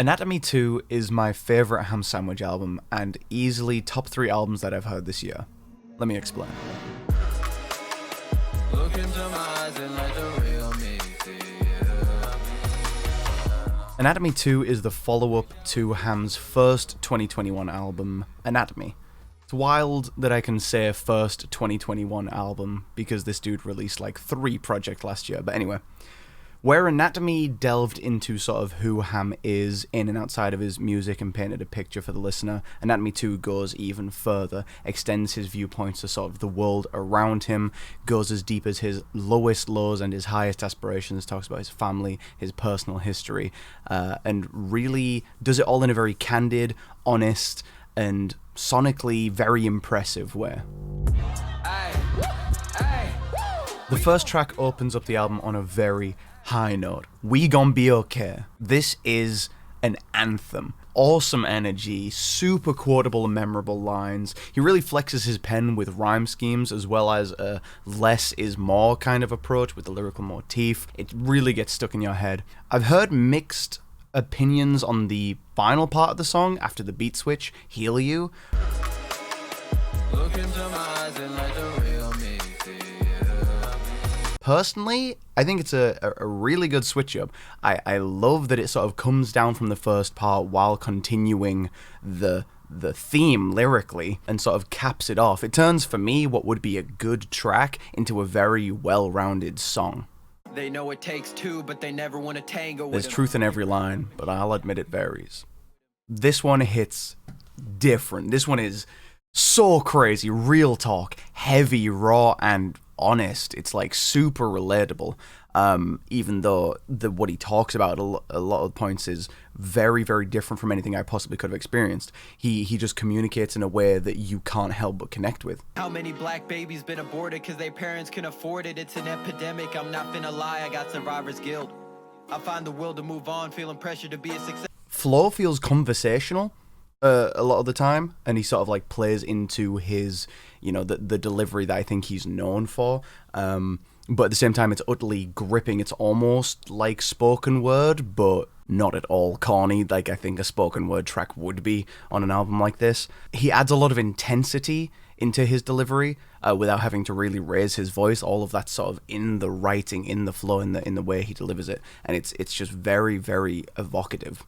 Anatomy 2 is my favourite Ham Sandwich album and easily top 3 albums that I've heard this year. Let me explain. Look into my eyes and let the real me see you. Anatomy 2 is the follow-up to Ham's first 2021 album, Anatomy. It's wild that I can say first 2021 album because this dude released like 3 projects last year, but anyway. Where Anatomy delved into sort of who Ham is in and outside of his music and painted a picture for the listener, Anatomy 2 goes even further, extends his viewpoints to sort of the world around him, goes as deep as his lowest lows and his highest aspirations, talks about his family, his personal history, and really does it all in a very candid, honest, and sonically very impressive way. The first track opens up the album on a very high note. We gon' be okay. This is an anthem. Awesome energy, super quotable and memorable lines. He really flexes his pen with rhyme schemes as well as a less is more kind of approach with the lyrical motif. It really gets stuck in your head. I've heard mixed opinions on the final part of the song after the beat switch, Heal You. Look into my eyes and let the real me see you. Personally, I think it's a really good switch up. I love that it sort of comes down from the first part while continuing the theme lyrically and sort of caps it off. It turns, for me, what would be a good track into a very well-rounded song. They know it takes two, but they never want to tango with There's truth in every line, but I'll admit it varies. This one hits different. This one is so crazy, real talk, heavy, raw, and honest. It's like super relatable. Even though what he talks about a lot of points is very, very different from anything I possibly could have experienced. He just communicates in a way that you can't help but connect with. How many black babies been aborted because their parents can afford it? It's an epidemic. I'm not finna lie, I got survivor's guilt. I find the will to move on, feeling pressure to be a success. Flow feels conversational a lot of the time, and he sort of like plays into his, the delivery that I think he's known for. But at the same time, it's utterly gripping. It's almost like spoken word, but not at all corny, like I think a spoken word track would be on an album like this. He adds a lot of intensity into his delivery without having to really raise his voice. All of that sort of in the writing, in the flow, in the way he delivers it, and it's just very, very evocative.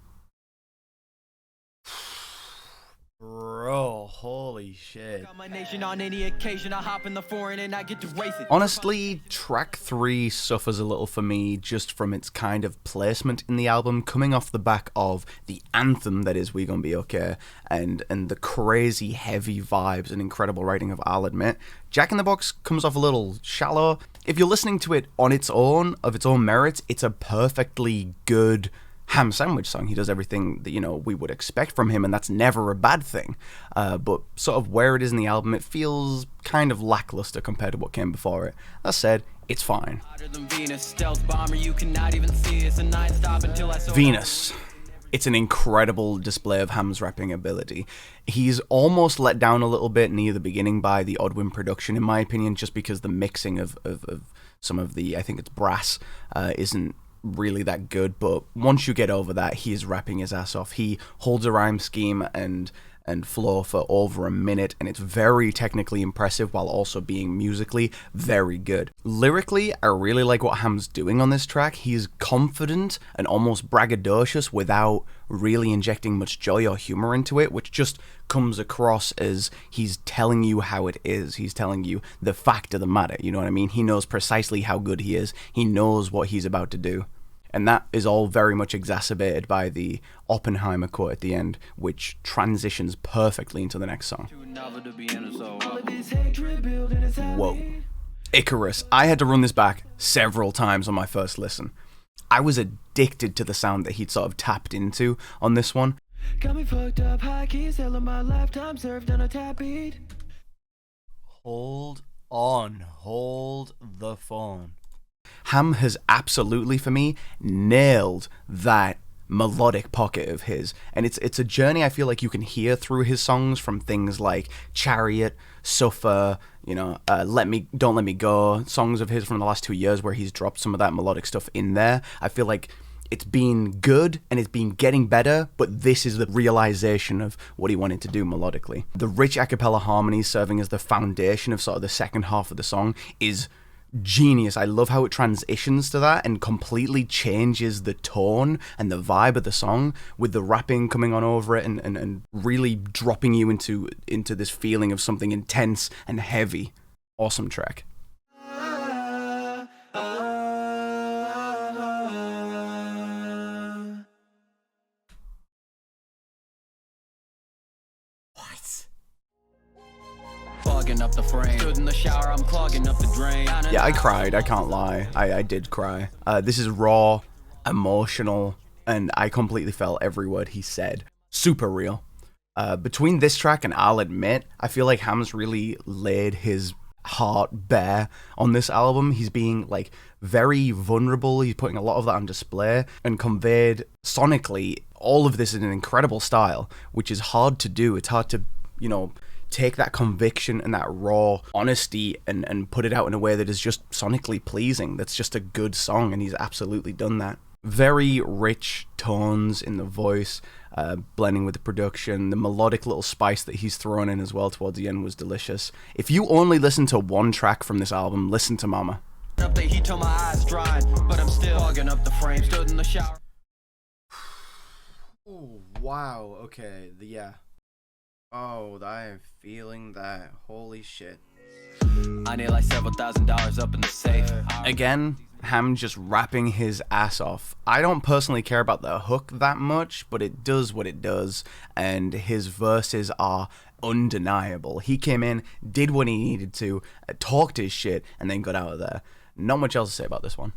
Bro, holy shit. On any occasion, I hop in the foreign and I get to waste it. Honestly, track 3 suffers a little for me just from its kind of placement in the album, coming off the back of the anthem that is We Gon' Be Okay, and the crazy heavy vibes and incredible writing of I'll Admit. Jack in the Box comes off a little shallow. If you're listening to it on its own, of its own merits, it's a perfectly good Ham Sandwich song. He does everything that we would expect from him, and that's never a bad thing. But sort of where it is in the album, it feels kind of lackluster compared to what came before it. That said, it's fine. Venus. It's an incredible display of Ham's rapping ability. He's almost let down a little bit near the beginning by the Odwin production, in my opinion, just because the mixing of some of the, I think it's brass, isn't really that good. But once you get over that, he is rapping his ass off. He holds a rhyme scheme and flow for over a minute, and it's very technically impressive while also being musically very good. Lyrically, I really like what Ham's doing on this track. He's confident and almost braggadocious without really injecting much joy or humor into it, which just comes across as he's telling you how it is. He's telling you the fact of the matter, you know what I mean? He knows precisely how good he is. He knows what he's about to do. And that is all very much exacerbated by the Oppenheimer quote at the end, which transitions perfectly into the next song. Whoa. Icarus. I had to run this back several times on my first listen. I was addicted to the sound that he'd sort of tapped into on this one. Got me fucked up, high keys, telling my lifetime served on a tap beat. Hold on. Hold the phone. Ham has absolutely, for me, nailed that melodic pocket of his, and it's a journey I feel like you can hear through his songs, from things like Chariot, Suffer, Don't Let Me Go, songs of his from the last 2 years where he's dropped some of that melodic stuff in there. I feel like It's been good and it's been getting better, but this is the realization of what he wanted to do melodically. The rich a cappella harmonies serving as the foundation of sort of the second half of the song is genius. I love how it transitions to that and completely changes the tone and the vibe of the song, with the rapping coming on over it and really dropping you into this feeling of something intense and heavy. Awesome track. Clogging up the frame. Stood in the shower, I'm clogging up the drain. Yeah, I cried. I can't lie. I did cry. This is raw, emotional, and I completely felt every word he said. Super real. Between this track and I'll Admit, I feel like Ham's really laid his heart bare on this album. He's being like very vulnerable. He's putting a lot of that on display and conveyed sonically all of this in an incredible style, which is hard to do. It's hard to, take that conviction and that raw honesty and put it out in a way that is just sonically pleasing. That's just a good song, and he's absolutely done that. Very rich tones in the voice, blending with the production. The melodic little spice that he's thrown in as well towards the end was delicious. If you only listen to one track from this album, listen to Mama. Up the heat till my eyes dry, but I'm still clogging up the frame. Stood in the shower. Oh, wow. Okay, yeah. Oh, I am feeling that. Holy shit. I need like several $1,000s up in the safe. Again, Ham just rapping his ass off. I don't personally care about the hook that much, but it does what it does, and his verses are undeniable. He came in, did what he needed to, talked his shit, and then got out of there. Not much else to say about this one.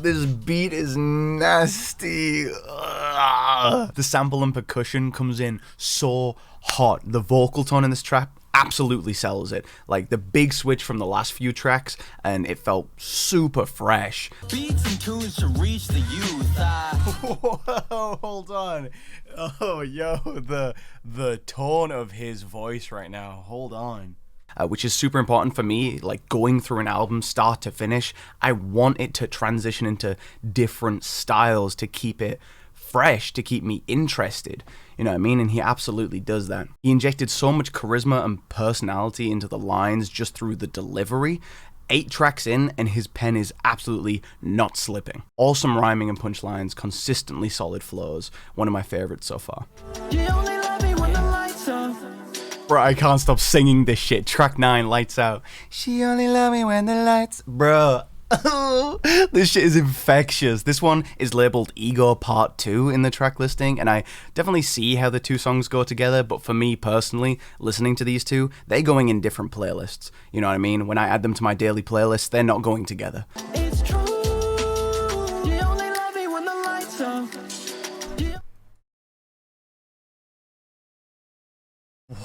This beat is nasty. The sample and percussion comes in so hot. The vocal tone in this track absolutely sells it. Like the big switch from the last few tracks, and it felt super fresh. Beats and tunes to reach the youth. Whoa, hold on. Oh, yo, the tone of his voice right now. Hold on. Which is super important for me, like going through an album start to finish. I want it to transition into different styles to keep it fresh, to keep me interested. You know what I mean? And he absolutely does that. He injected so much charisma and personality into the lines just through the delivery. 8 tracks in, and his pen is absolutely not slipping. Awesome rhyming and punchlines, consistently solid flows. One of my favorites so far. You only love me when the lights off. Bro, I can't stop singing this shit. Track 9, Lights Out. She only love me when the lights... Bro. This shit is infectious. This one is labeled Ego Part 2 in the track listing, and I definitely see how the two songs go together, but for me personally, listening to these two, they're going in different playlists. You know what I mean? When I add them to my daily playlist, they're not going together. It's true. You only love me when the lights off.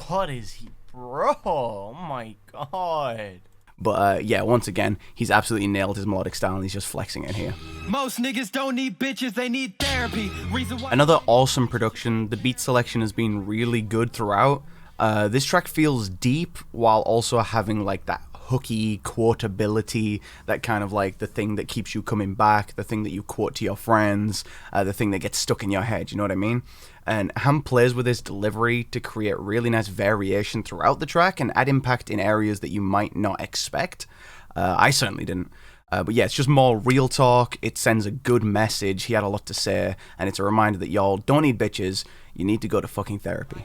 What is he, bro? Oh my god. But yeah, once again, he's absolutely nailed his melodic style, and he's just flexing it here. Most niggas don't need bitches, they need therapy. Reason why. Another awesome production. The beat selection has been really good throughout. This track feels deep while also having like that hooky quotability, that kind of like the thing that keeps you coming back, the thing that you quote to your friends, the thing that gets stuck in your head, you know what I mean? And Ham plays with his delivery to create really nice variation throughout the track and add impact in areas that you might not expect. I certainly didn't. But yeah, it's just more real talk. It sends a good message. He had a lot to say, and it's a reminder that y'all don't need bitches. You need to go to fucking therapy.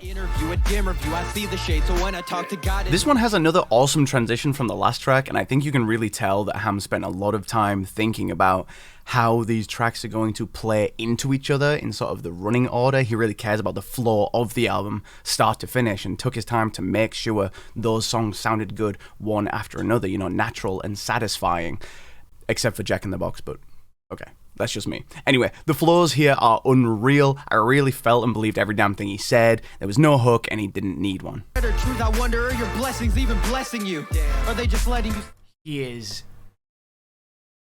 This one has another awesome transition from the last track, and I think you can really tell that Ham spent a lot of time thinking about how these tracks are going to play into each other in sort of the running order. He really cares about the flow of the album, start to finish, and took his time to make sure those songs sounded good one after another, you know, natural and satisfying. Except for Jack in the Box, but okay, that's just me. Anyway, the flows here are unreal. I really felt and believed every damn thing he said. There was no hook, and he didn't need one. Truth, I wonder, are your blessings even blessing you? Are they just letting you... He is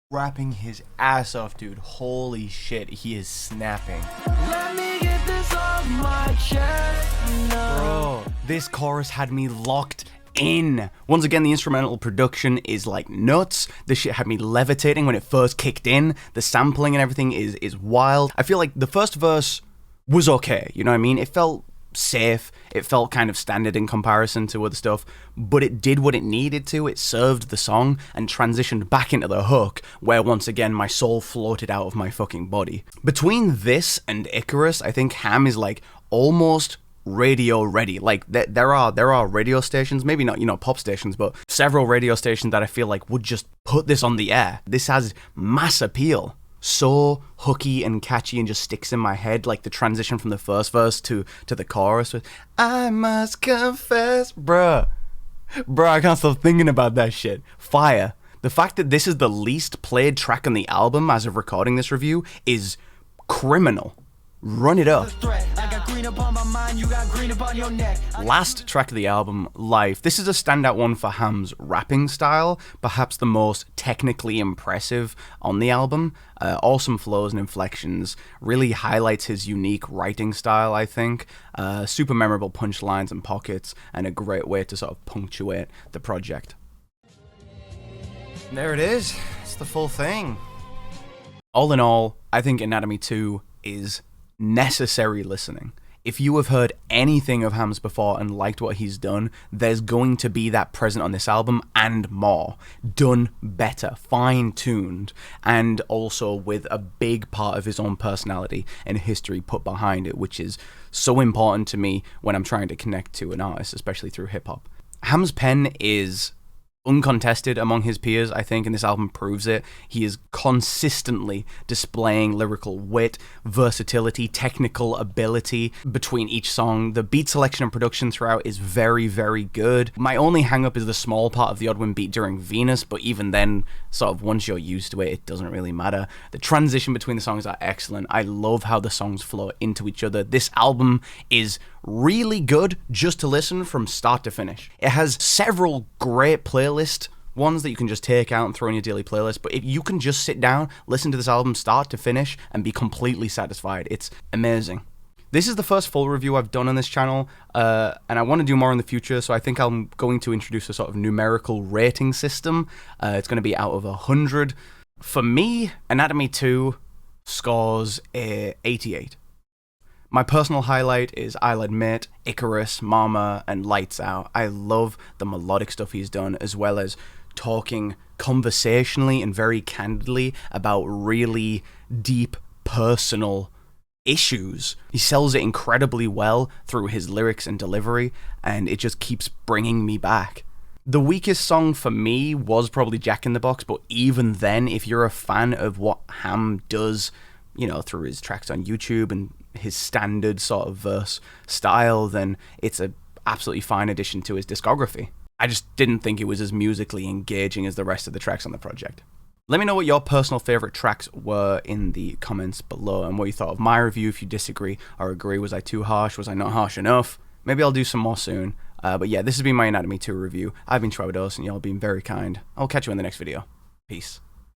rapping his ass off, dude. Holy shit, he is snapping. Let me get this off my chest now. Bro, this chorus had me locked in. Once again, the instrumental production is like nuts. This shit had me levitating when it first kicked in. The sampling and everything is wild. I feel like the first verse was okay, you know what I mean? It felt safe, it felt kind of standard in comparison to other stuff, but it did what it needed to. It served the song and transitioned back into the hook, where once again my soul floated out of my fucking body. Between this and Icarus, I think Ham is like almost radio ready. Like there are radio stations, maybe not, you know, pop stations, but several radio stations that I feel like would just put this on the air. This has mass appeal. So hooky and catchy and just sticks in my head, like the transition from the first verse to the chorus with I must confess, bruh, I can't stop thinking about that shit. Fire. The fact that this is the least played track on the album as of recording this review is criminal. Run it up. Last track of the album, Life. This is a standout one for Ham's rapping style, perhaps the most technically impressive on the album. Awesome flows and inflections, really highlights his unique writing style, I think. Super memorable punchlines and pockets, and a great way to sort of punctuate the project. There it is. It's the full thing. All in all, I think Anatomy 2 is necessary listening. If you have heard anything of Ham's before and liked what he's done, there's going to be that present on this album and more. Done better, fine-tuned, and also with a big part of his own personality and history put behind it, which is so important to me when I'm trying to connect to an artist, especially through hip-hop. Ham's pen is uncontested among his peers, I think, and this album proves it. He is consistently displaying lyrical wit, versatility, technical ability between each song. The beat selection and production throughout is very, very good. My only hang-up is the small part of the Odwin beat during Venus, but even then, sort of once you're used to it, it doesn't really matter. The transition between the songs are excellent. I love how the songs flow into each other. This album is really good just to listen from start to finish. It has several great playlist ones that you can just take out and throw in your daily playlist, but if you can just sit down, listen to this album start to finish and be completely satisfied, it's amazing. This is the first full review I've done on this channel, and I want to do more in the future, so I think I'm going to introduce a sort of numerical rating system. It's going to be out of 100. For me, Anatomy 2 scores a 88. My personal highlight is, I'll admit, Icarus, Mama, and Lights Out. I love the melodic stuff he's done, as well as talking conversationally and very candidly about really deep, personal issues. He sells it incredibly well through his lyrics and delivery, and it just keeps bringing me back. The weakest song for me was probably Jack in the Box, but even then, if you're a fan of what Ham does, you know, through his tracks on YouTube and his standard sort of verse style, then it's a absolutely fine addition to his discography. I just didn't think it was as musically engaging as the rest of the tracks on the project. Let me know what your personal favorite tracks were in the comments below, and what you thought of my review. If you disagree or agree, was I too harsh? Was I not harsh enough? Maybe I'll do some more soon. But yeah, this has been my Anatomy 2 review. I've been Trevor Dawson, and y'all have been very kind. I'll catch you in the next video. Peace.